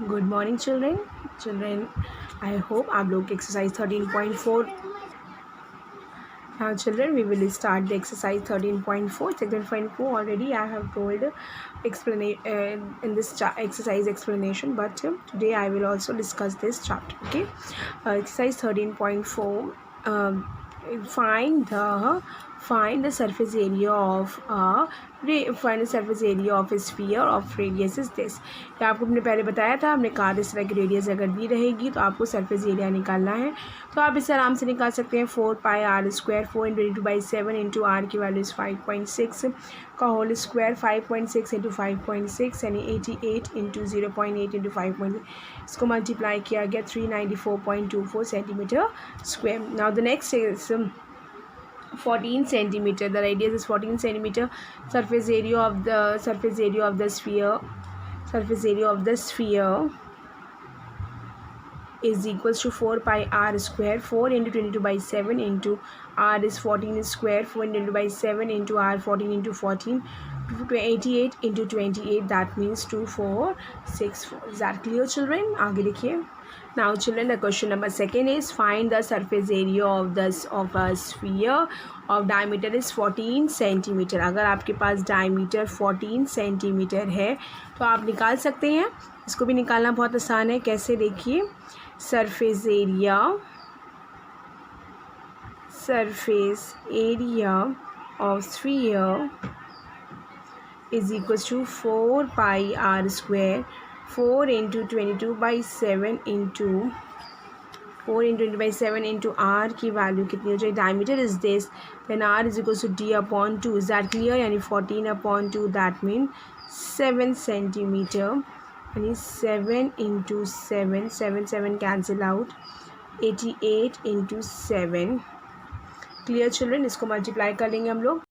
Good morning children children I hope आप लोग exercise 13.4. Now children, we will start the exercise 13.4. 13.4 already I have told in this exercise explanation, but today I will also discuss this chapter. Okay, exercise 13.4. Find the surface area of find the surface area of a sphere of radius is this. ये आपको हमने पहले बताया था. हमने कहा इस तरह की रेडियस अगर दी रहेगी तो आपको सरफेस एरिया निकालना है. तो आप इसे आराम से निकाल सकते हैं. 4πr², 4×2/7 इंटू आर की वैल्यू इज़ 5.6 का होल स्क्वायर, 5.6 इंटू 5.6 यानी 88 इंटू 0.8 इंटू 5.6. इसको मल्टीप्लाई किया गया 394.24 centimetre square. Now the next is 14 centimeter. The radius is 14 centimeter. Surface area of the sphere is equals to 4πr². 4 into 22/7 into r is 14 square. 4 into 22/7 into r 14 into 14. 88 into 28, that means 2464. Is that clear children? आगे देखिए. Now children, the question number second is find the surface area of a sphere of diameter is 14 centimeter. अगर आपके पास diameter 14 centimeter है तो आप निकाल सकते हैं. इसको भी निकालना बहुत आसान है. कैसे देखिए. surface area of sphere is equals to 4πr². 4 into 22/7 into 4 into 22/7 into r की वैल्यू कितनी हो जाएगी. Diameter is this, then r is equal to d/2. Is that clear. यानी 14/2, दैट मीन 7 सेंटीमीटर. यानी 7 into 7, 7 cancel out, 88 into 7. Clear children. इसको multiply कर लेंगे हम लोग.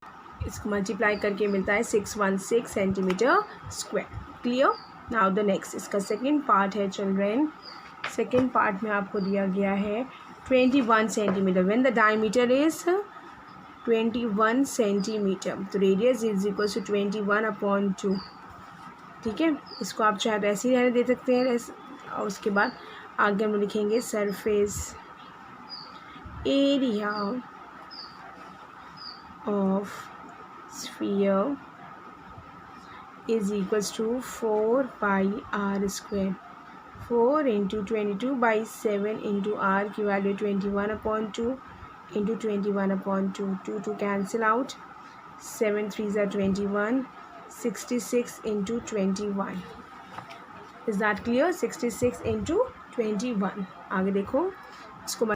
इसको मल्टीप्लाई करके मिलता है 616 centimetre square. Clear. Now the next, इसका सेकेंड पार्ट है चिल्ड्रेन. सेकेंड पार्ट में आपको दिया गया है 21 centimetre. When the diameter is 21 centimetre तो रेडियस इज इक्वल टू 21/2. ठीक है. इसको आप चाहे तो ऐसे ही रहने दे सकते हैं. और उसके बाद आगे हम लिखेंगे surface area of sphere is equals to 4πr². 4 into 22/7 into r की value 21/2 into 21/2. 2 cancel out, 7 3s are 21. 66 into 21. Is that clear? 66 into 21. आगे देखो. इसको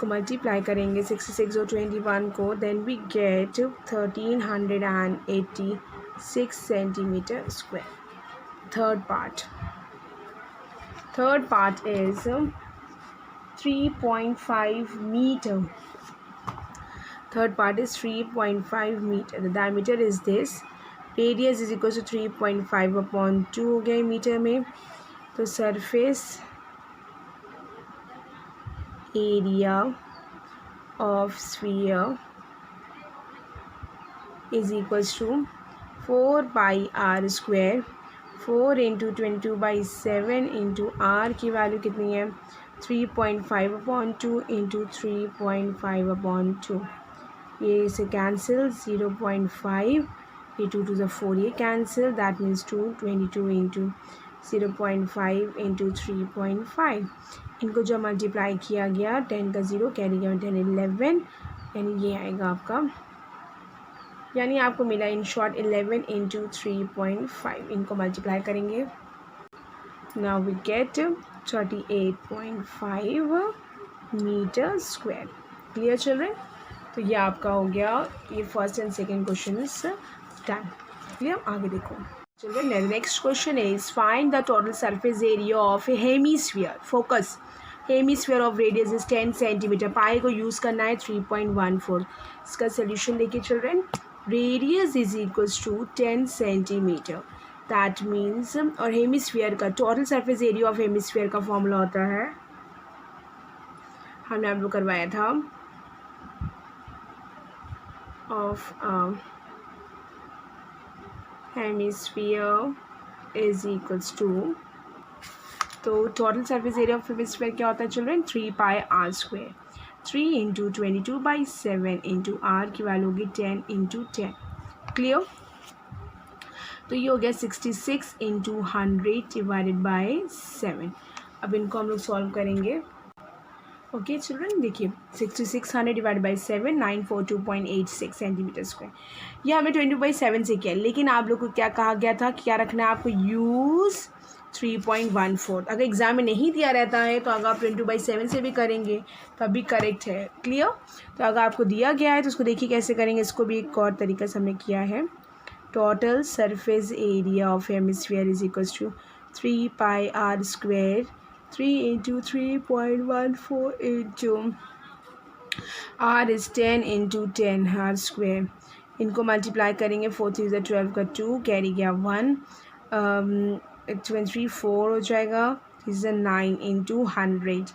मल्टीप्लाई करेंगे 66 और 21 को. Then we get 1386 centimetre square. Third part is 3.5 metre. Third part is 3.5 meter. The diameter is this. Radius is equal to 3.5/2 हो गया metre में. तो surface area of sphere is equals to 4πr². 4 into 22/7 into r की value कितनी है 3.5/2 into 3.5/2. ये इसे cancel 0.5, ये 2 to the 4 ये cancel, that means 222 into 0.5 into 3.5. इनको जब मल्टीप्लाई किया गया 10 का 0 कैरी गया 10 11, यानी ये आएगा आपका. यानी आपको मिला इन शॉर्ट 11 इंटू 3.5. इनको मल्टीप्लाई करेंगे. Now we get 38.5 metre square. Clear children. तो ये आपका हो गया. ये first and second question is done. Clear. आगे देखो children. Next question is find the total surface area of a hemisphere. Focus. Hemisphere of radius is 10 centimetre. Pi को use करना है 3.14. इसका सोल्यूशन देखिए children. Radius is equals to 10 centimetre. That means और hemisphere का total surface area of hemisphere का formula होता है, हमने आपको करवाया था, of a hemisphere is equals to तो total surface area of hemisphere क्या होता है children, 3 pi r square, 3 into 22/7 into r की वैल्यू होगी 10 इंटू 10। क्लियर। तो ये हो गया 66 इंटू 100 डिवाइडेड बाई 7। अब इनको हम लोग सॉल्व करेंगे। ओके चिल्ड्रन, देखिए 6600 डिवाइड बाई 7, 942.86 सेंटीमीटर स्क्वायर। ये हमें 20/7 से किया, लेकिन आप लोग को क्या कहा गया था, क्या रखना है आपको, यूज़ 3.14। अगर एग्जाम में नहीं दिया रहता है तो अगर आप 20/7 से भी करेंगे तब भी करेक्ट है। क्लियर। तो अगर आपको दिया गया है तो उसको देखिए कैसे करेंगे। इसको भी एक और तरीके से हमने किया है। Total surface area of hemisphere is equals to 3 pi r square, 3 into 3.14 into r is 10 into 10 r square. इनको मल्टीप्लाई करेंगे, 4 3 ज़ा 12 का 2 कैरी गया 1, 24 हो जाएगा, 3 ज़ा 9 इंटू 100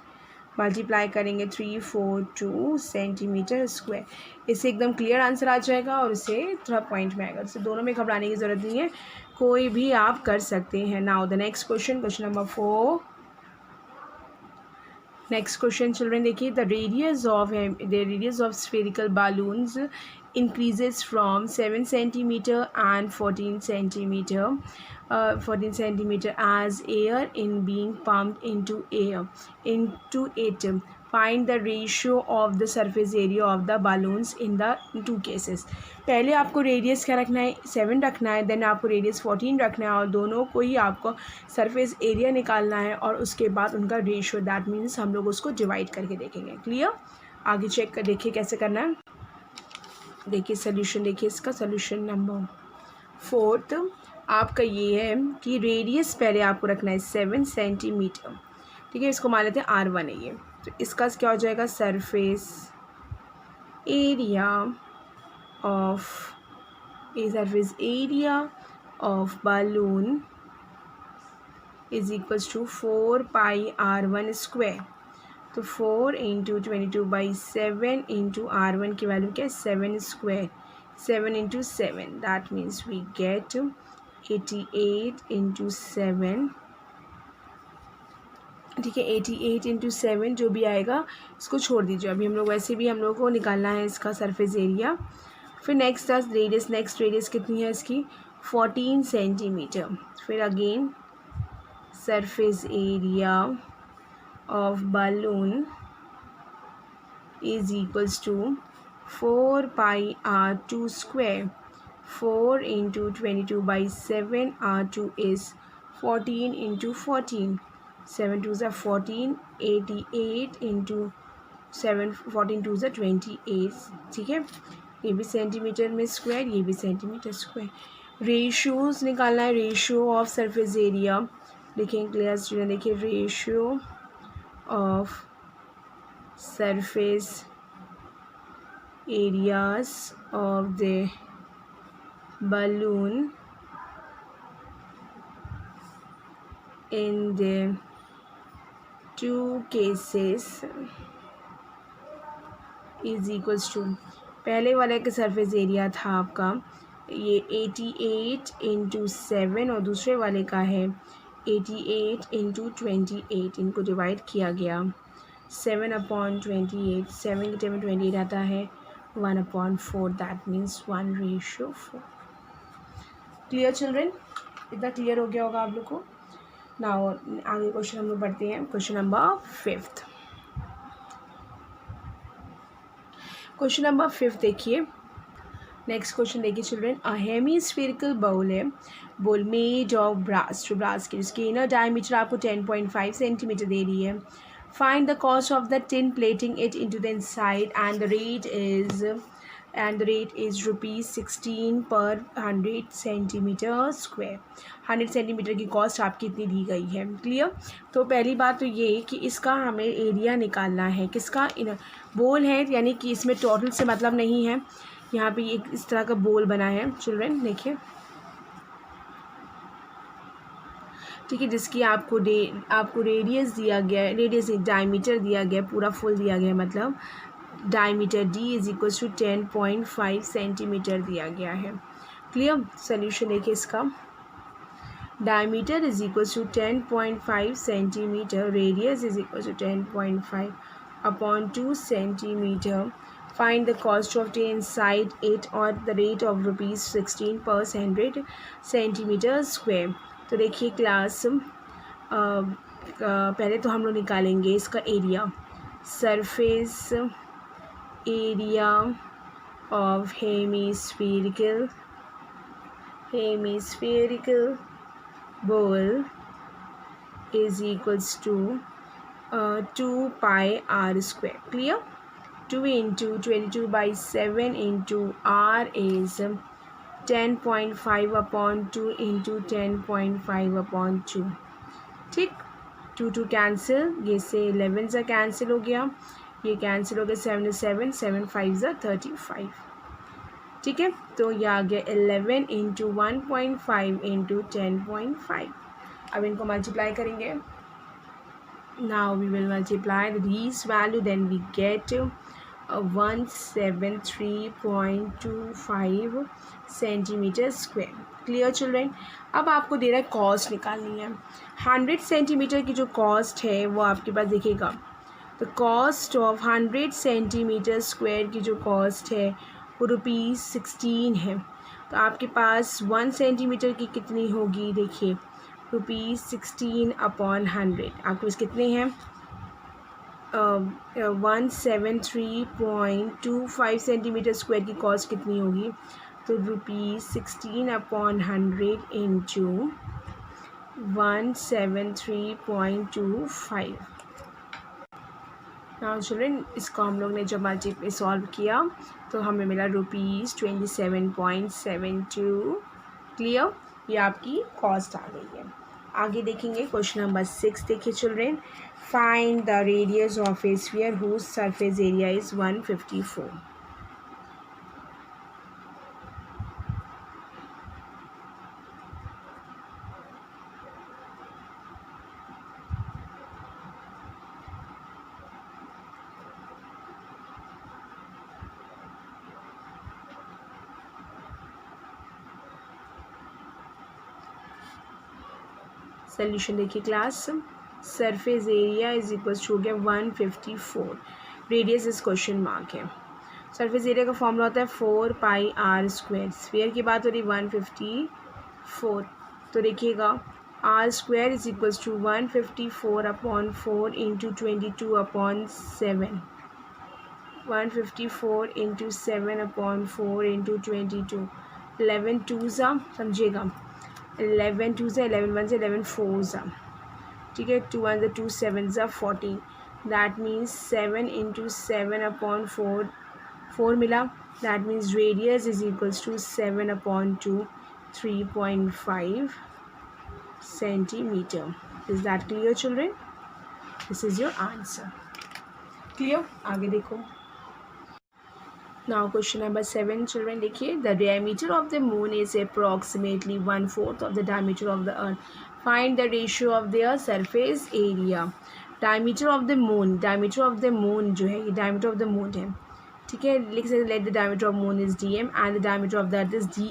मल्टीप्लाई करेंगे 342 सेंटीमीटर स्क्वायर। इससे एकदम क्लियर आंसर आ जाएगा और इससे थोड़ा पॉइंट में आएगा। इससे दोनों में घबराने की ज़रूरत नहीं है, कोई भी आप कर सकते हैं। Now the next question, question number 4। Next question children देखिए, the radius of spherical balloons increases from 7 centimeter and 14 centimeter as air in being pumped into it. Find the ratio of the surface area of the balloons in the two cases. पहले आपको radius क्या रखना है, 7 रखना है, then आपको radius 14 रखना है और दोनों को ही आपको सरफेस एरिया निकालना है और उसके बाद उनका रेशियो, दैट मीन्स हम लोग उसको डिवाइड करके देखेंगे। क्लियर। आगे चेक कर देखिए कैसे करना है। देखिए सोल्यूशन, देखिए इसका सोल्यूशन नंबर 4 आपका ये है कि रेडियस पहले आपको रखना है 7 सेंटीमीटर, ठीक है। इसको मान लेते हैं R1 है ये, तो इसका क्या हो जाएगा, surface area of balloon is equals to 4 pi R1 square. तो 4 इंटू 22/7 इंटू R1 की वैल्यू क्या है, 7 square, 7 into 7, that means we get 88 into 7, ठीक है। 88 इंटू 7 जो भी आएगा इसको छोड़ दीजिए, अभी हम लोग वैसे भी हम लोग को निकालना है इसका सरफेस एरिया। फिर नेक्स्ट रेडियस कितनी है इसकी, 14 सेंटीमीटर। फिर again surface area of balloon is equals to 4 pi R2 square, 4 into 22/7, R2 is 14 into 14, 7 2s are 14, 88 into 7, 14 2s are 28, ठीक है। ये भी सेंटीमीटर में स्क्वायर, ये भी सेंटीमीटर स्क्वायर। रेशियोज निकालना है, रेशियो ऑफ सरफेस एरिया लिखेंगे। क्लियर स्टूडेंट, देखिए ratio of surface areas of the balloon in the two cases is equals to, पहले वाले का सरफेस एरिया था आपका ये 88 इंटू 7 और दूसरे वाले का है 88 इंटू 28। इनको डिवाइड किया गया 7/28, 7 के टाइम में 28 आता है 1/4, दैट मीन्स 1:4। क्लियर चिल्ड्रन, इतना क्लियर हो गया होगा आप लोग को। नाउ आगे क्वेश्चन हम लोग पढ़ते हैं, क्वेश्चन नंबर 5। क्वेश्चन नंबर 5 देखिए। नेक्स्ट क्वेश्चन देखिए चिल्ड्रन, अ हेमीस्फेरिकल बाउल है, बोल मेड ऑफ ब्रास, जो ब्रास की उसकी इनर डायमीटर आपको 10.5 सेंटीमीटर दे रही है। Find the cost of the tin plating it into the inside and the rate is ₹16 पर 100 सेंटीमीटर स्क्वायर। 100 सेंटीमीटर की कॉस्ट आपकी इतनी दी गई है। क्लियर। तो पहली बात तो ये कि इसका हमें एरिया निकालना है, किसका, इनर बोल है, यानी कि इसमें टोटल से मतलब नहीं है। यहाँ पे एक इस तरह का बोल बना है चिल्ड्रन, देखिए, ठीक है, जिसकी आपको रेडियस दिया गया है, रेडियस डायमीटर दिया गया है, पूरा फुल दिया गया है, मतलब diameter D is equals to 10.5 centimetre दिया गया है। क्लियर। सोल्यूशन देखिए इसका, diameter is equals to 10.5 centimeter, radius is equals to 10.5 upon 2 centimeter. Find the cost to obtain inside it or the rate of rupees 16 per 100 centimeter square. तो देखिए class पहले तो हम लोग निकालेंगे इसका area, surface area of hemispherical bowl is equals to 2 pi r square. Clear? 2 into 22 by 7 into r is 10.5 upon 2 into 10.5 upon 2. ठीक, 2 cancel, ये से 11 सा कैंसिल हो गया, ये कैंसिल हो गया, 7 7 7 5 सा 35. ठीक है, तो ये आ गया 11 इंटू 1.5 इंटू 10.5. अब इनको मल्टीप्लाई करेंगे. Now we will multiply these value, then we get 173.25 centimetre square. Clear children? अब आपको दे रहा है कॉस्ट निकालनी है. 100 सेंटीमीटर की जो कॉस्ट है वो आपके पास दिखेगा. तो कॉस्ट ऑफ 100 सेंटीमीटर स्क्वायर की जो कॉस्ट है वो रुपीज़ 16 है. तो आपके पास 1 सेंटीमीटर की कितनी होगी? देखिए रुपीज़ 16 अपॉन 100. आपके पास कितने हैं? 173.25 सेंटीमीटर स्क्वायर की कॉस्ट कितनी होगी? तो rupees 16 upon 100 into 173.25. Now children, इसको हम लोग ने जब मल्टीप्लाई सॉल्व किया तो हमें मिला रुपीज़ 27.72. क्लियर? ये आपकी कॉस्ट आ गई है. आगे देखेंगे क्वेश्चन नंबर 6. देखिए children, find the radius of a sphere whose surface area is 154. Solution देखिए class, surface area is equals to हो गया 154, रेडियस इज क्वेश्चन मार्क है. सरफेस एरिया का फॉर्मूला होता है 4 पाई आर स्क्वायर. स्फीयर की बात हो रही 154. तो देखिएगा r square is equals to 154 upon 4 into 22 upon 7. 154 into 7 upon 4 into 22. 11 2 ज़ा, समझिएगा 11 2 ज़ा, 11 1 ज़ा, 11 4 ज़ा. ठीक है, 2 1 ज़ा 2, 7 ज़ा 14. दैट मीन्स 7 इंटू 7 अपॉन 4 मिला. That means radius is equals to 7 upon 2, 3.5 centimetre. Is that clear children? This is your answer. Clear? आगे देखो. Now question number 7 children, देखिए the diameter of the moon is approximately 1/4 of the diameter of the earth. Find the ratio of their surface area. diameter of the moon जो है ये diameter of the moon है. ठीक है, लिख सकते let the diameter of moon is dm and the diameter of the earth is de,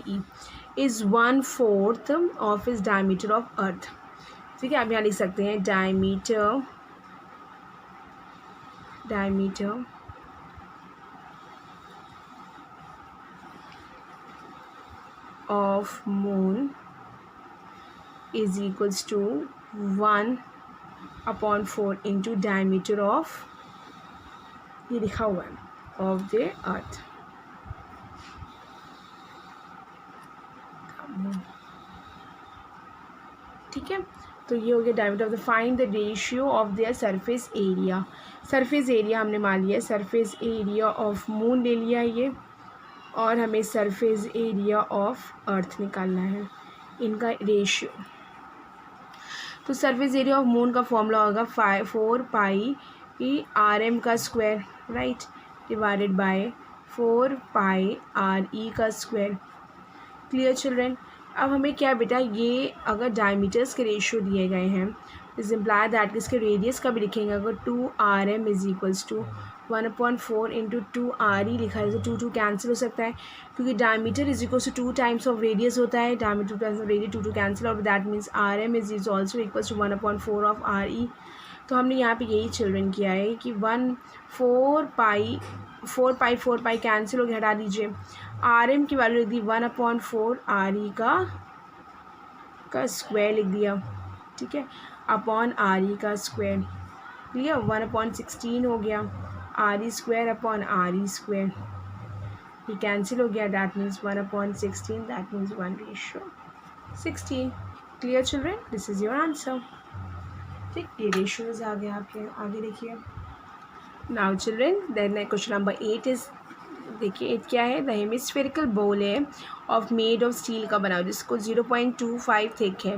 is 1/4 of its diameter of earth. ठीक है, आप यहाँ लिख सकते हैं diameter of moon is equals to 1/4 into diameter of, ये लिखा हुआ है, of the earth. ठीक है, तो ये हो गया diameter of the. find the ratio of their surface area. surface area हमने मान लिया, surface area of moon ले लिया ये, और हमें सरफेस एरिया ऑफ अर्थ निकालना है, इनका रेशियो. तो सरफेस एरिया ऑफ मून का फॉर्मूला होगा 4 पाई RM का square, right, divided by 4 pi RE का स्क्वायर. Clear children? अब हमें क्या बेटा, ये अगर डायमीटर्स के रेशियो दिए गए हैं, इज इम्प्लाई दैट इसके रेडियस का भी लिखेंगे। अगर 2rm is equals to 1/4 into 2re लिखा है, तो 2 कैंसिल हो सकता है, क्योंकि diameter is equals to 2 times of radius होता है। Diameter times of radius 2 cancel, और that means rm is also equals to 1/4 of re। तो हमने यहाँ पे यही चिल्ड्रन किया है कि 4 पाई कैंसिल हो गया, हटा दीजिए। rm की वैल्यू लिख दी 1/4 re का स्क्वायर लिख दिया, ठीक है, अपॉन re का स्क्वायर। क्लियर, 1/16 हो गया, re square upon re square, ये कैंसिल हो गया, that means 1/16, that means 1/16। Clear children, this is your answer. ठीक, ये रेशियोज आ गए आपके, आगे देखिए। Now children, then question number 8 is, देखिए 8 क्या है, द हेमिस्फेरिकल बोल है ऑफ मेड ऑफ स्टील का बना, जिसको 0.25 थिक है।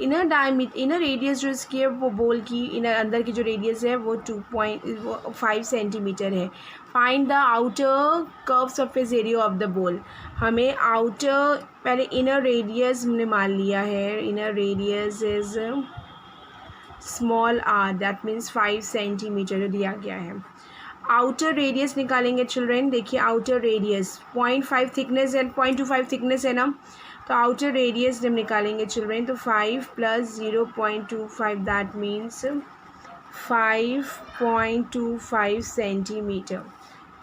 इनर रेडियस जो इसकी है, वो बोल की इनर अंदर की जो रेडियस है वो 2.5 सेंटीमीटर है। Find the outer curve surface area of the बोल। हमें आउटर, पहले इनर रेडियस हमने मान लिया है, inner radius is small r, that means 5 centimetre दिया गया है। आउटर रेडियस निकालेंगे चिल्ड्रन, देखिए आउटर रेडियस 0.5 थिकनेस है, 0.25 थिकनेस है ना, तो आउटर रेडियस जब निकालेंगे चिल्ड्रन, तो 5 + 0.25 that means 5.25 centimetre.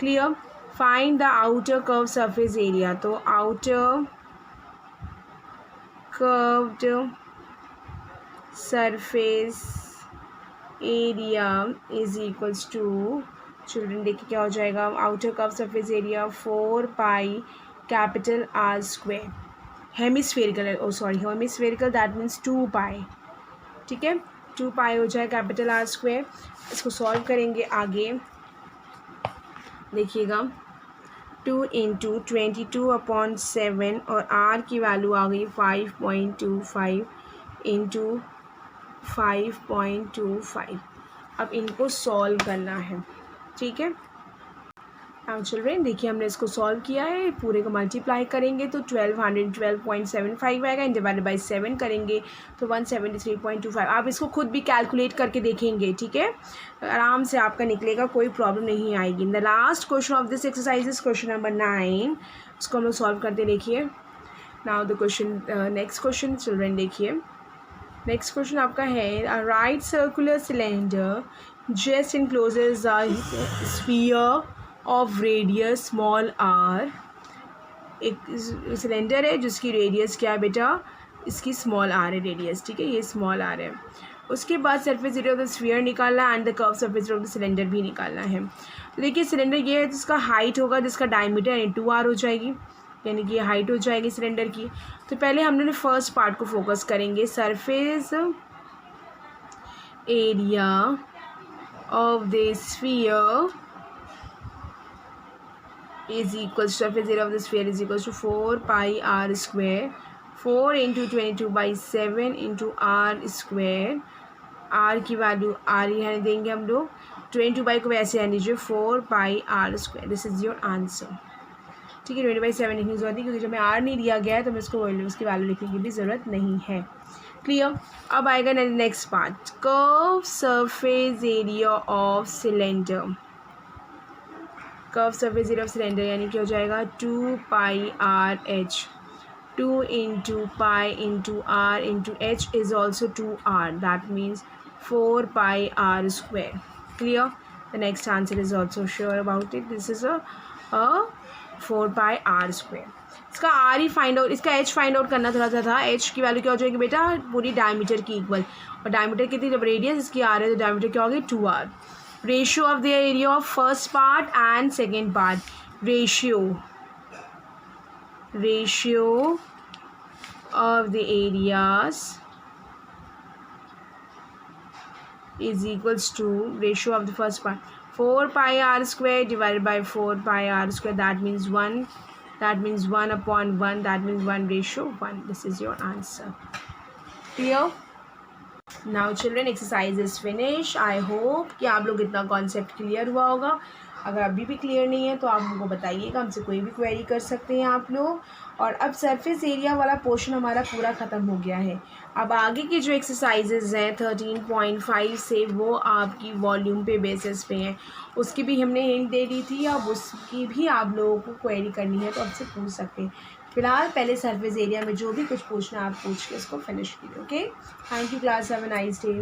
Clear, find the outer curve surface area, तो outer curved surface area is equals to, children देखिए क्या हो जाएगा, outer curve surface area 4 pi capital R square, hemispherical, oh sorry hemispherical, that means 2 pi, ठीक है, 2 pi हो जाए capital R square. इसको सॉल्व करेंगे आगे, देखिएगा 2 × 22/7 और R की वैल्यू आ गई 5.25 × 5.25। अब इनको सॉल्व करना है, ठीक है। अब चिल्ड्रन देखिए हमने इसको सॉल्व किया है, पूरे को मल्टीप्लाई करेंगे तो 1212.75 आएगा, डिवाइडेड बाई 7 करेंगे तो 173.25। आप इसको खुद भी कैलकुलेट करके देखेंगे, ठीक है, आराम से आपका निकलेगा, कोई प्रॉब्लम नहीं आएगी। The last question of this exercise is question number 9, इसको हम लोग सॉल्व करते देखिए। Now the question, next question children देखिए, नेक्स्ट क्वेश्चन आपका है, right circular cylinder just encloses a sphere of radius small r। एक सिलेंडर है जिसकी रेडियस क्या है बेटा, इसकी स्मॉल r है रेडियस, ठीक है, ये स्मॉल r है। उसके बाद surface area of the sphere निकालना है and the curve surface area of the cylinder भी निकालना है। तो देखिए सिलेंडर ये है, जिसका हाइट होगा, जिसका डायमीटर यानी 2r हो जाएगी, यानी कि हाइट हो जाएगी सिलेंडर की। तो पहले हम लोग फर्स्ट पार्ट को फोकस करेंगे, surface area of the sphere is equals, surface area of the sphere is equals to 4 pi r square, 4 × 22/7 × r square। r की वैल्यू r ही है देंगे हम लोग, 22 को वैसे आने दीजिए, 4 pi r square, this is your answer, ठीक है। 20/7 लिखने की जरूरत नहीं, क्योंकि जब मैं r नहीं दिया गया है तो मैं इसको उसकी वैल्यू लिखने की भी ज़रूरत नहीं है। क्लियर, अब आएगा next part, curve surface area of cylinder. Curve surface area of cylinder यानी कि हो जाएगा 2 पाई r h, 2 × pi × r × h is also 2r, that means 4 pi r square. Clear, the next answer is also sure about it, this is a 4 pi r square. इसका r ही find out, इसका h find out करना थोड़ा सा था। h की value क्या हो जाएगी बेटा, पूरी डायमीटर की इक्वल, और डायमीटर कितनी, जब रेडियस इसकी r है तो डायमीटर क्या होगी 2r। Ratio of the area of first part and second part, ratio of the areas is equals to ratio of the first part 4 pi r square divided by 4 pi r square, that means 1, that means 1/1, that means 1/1। this is your answer। clear, now children exercise is finished। I hope कि आप लोग इतना concept clear हुआ होगा। अगर अभी भी clear नहीं है तो आप हमको बताइएगा, हमसे कोई भी क्वेरी कर सकते हैं आप लोग। और अब सरफेस एरिया वाला पोर्शन हमारा पूरा ख़त्म हो गया है। अब आगे की जो एक्सरसाइजेज़ हैं 13.5 से वो आपकी वॉल्यूम पे बेसिस पे हैं, उसकी भी हमने हिंट दे दी थी। अब उसकी भी आप लोगों को क्वेरी करनी है तो आपसे पूछ सकते हैं। फिलहाल पहले सरफेस एरिया में जो भी कुछ पूछना है आप पूछ के इसको फिनिश कीजिए। Okay, thank you class, have a nice day.